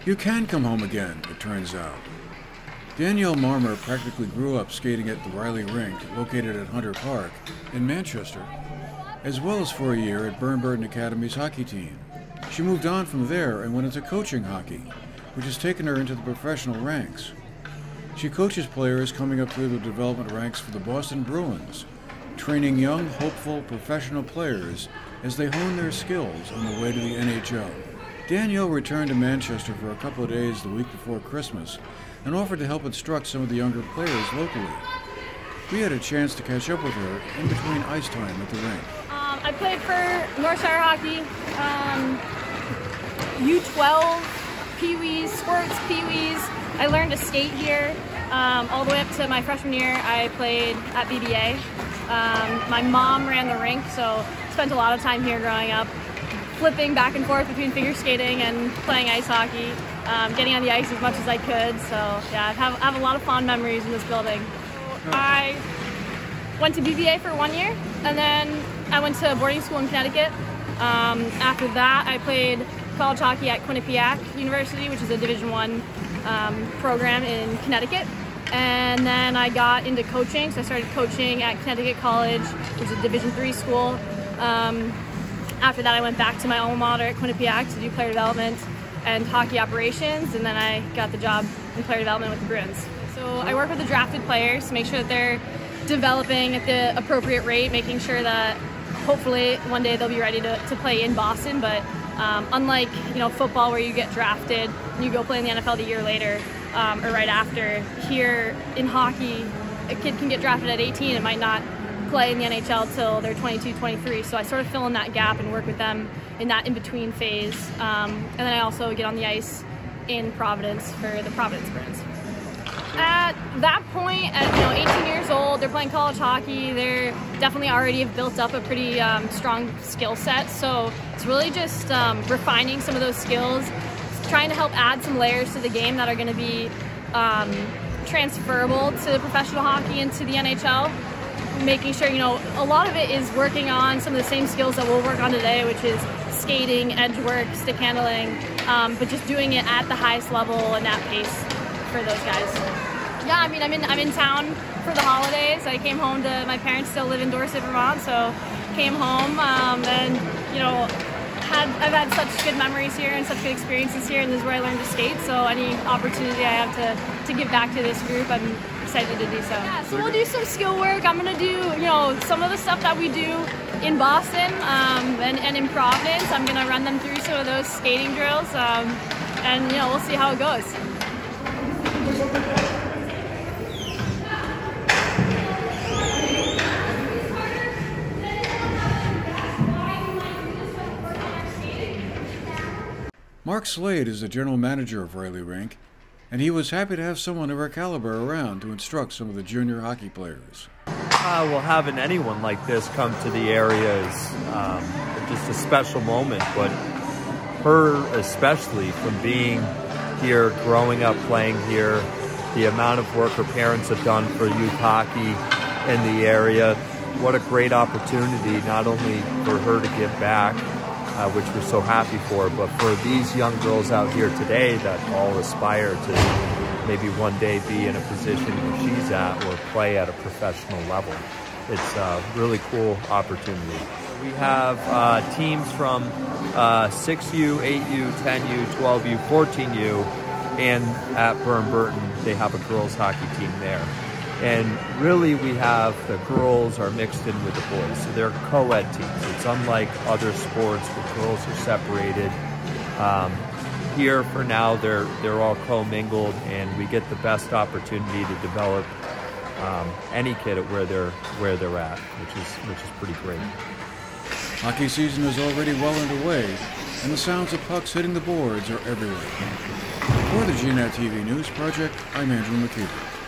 You can come home again, it turns out. Danielle Marmer practically grew up skating at the Riley Rink, located at Hunter Park in Manchester, as well as for a year at Burton Academy's hockey team. She moved on from there and went into coaching hockey, which has taken her into the professional ranks. She coaches players coming up through the development ranks for the Boston Bruins, training young, hopeful, professional players as they hone their skills on the way to the NHL. Danielle returned to Manchester for a couple of days the week before Christmas and offered to help instruct some of the younger players locally. We had a chance to catch up with her in between ice time at the rink. I played for Northshire Hockey, U12, Pee-wees, Squirts, Pee-wees. I learned to skate here. All the way up to my freshman year, I played at BBA. My mom ran the rink, so spent a lot of time here growing up, flipping back and forth between figure skating and playing ice hockey, getting on the ice as much as I could. So yeah, I have a lot of fond memories in this building. I went to BBA for 1 year, and then I went to boarding school in Connecticut. After that, I played college hockey at Quinnipiac University, which is a Division I program in Connecticut. And then I got into coaching, so I started coaching at Connecticut College, which is a Division III school. After that, I went back to my alma mater at Quinnipiac to do player development and hockey operations, and then I got the job in player development with the Bruins. So I work with the drafted players to make sure that they're developing at the appropriate rate, making sure that hopefully one day they'll be ready to play in Boston. But unlike football, where you get drafted and you go play in the NFL a year later or right after, here in hockey, a kid can get drafted at 18 and might not play in the NHL till they're 22, 23. So I sort of fill in that gap and work with them in that in-between phase. And then I also get on the ice in Providence for the Providence Bruins. At that point, at 18 years old, they're playing college hockey. They're definitely already have built up a pretty strong skill set. So it's really just refining some of those skills, trying to help add some layers to the game that are going to be transferable to professional hockey and to the NHL. Making sure, a lot of it is working on some of the same skills that we'll work on today, which is skating, edge work, stick handling, but just doing it at the highest level and at pace for those guys. Yeah, I mean, I'm in town for the holidays. I came home to, my parents still live in Dorset, Vermont, so came home and, I've had such good memories here and such good experiences here, and this is where I learned to skate, so any opportunity I have to give back to this group, I'm excited to do so. Yeah, so we'll do some skill work. I'm going to do, some of the stuff that we do in Boston and in Providence. I'm going to run them through some of those skating drills, and, we'll see how it goes. Mark Slade is the general manager of Riley Rink, and he was happy to have someone of her caliber around to instruct some of the junior hockey players. Well, having anyone like this come to the area is just a special moment, but her especially, from being here, growing up playing here, the amount of work her parents have done for youth hockey in the area, what a great opportunity not only for her to give back, which we're so happy for, but for these young girls out here today that all aspire to maybe one day be in a position where she's at or play at a professional level. It's a really cool opportunity. We have teams from 6U, 8U, 10U, 12U, 14U, and at Burton, they have a girls hockey team there. And really we have the girls are mixed in with the boys, so they're co-ed teams. It's unlike other sports where girls are separated. Here for now they're all co-mingled, and we get the best opportunity to develop any kid at where they're at, which is pretty great. Hockey season is already well underway, and the sounds of pucks hitting the boards are everywhere. For the GNAT-TV News Project, I'm Andrew McKeever.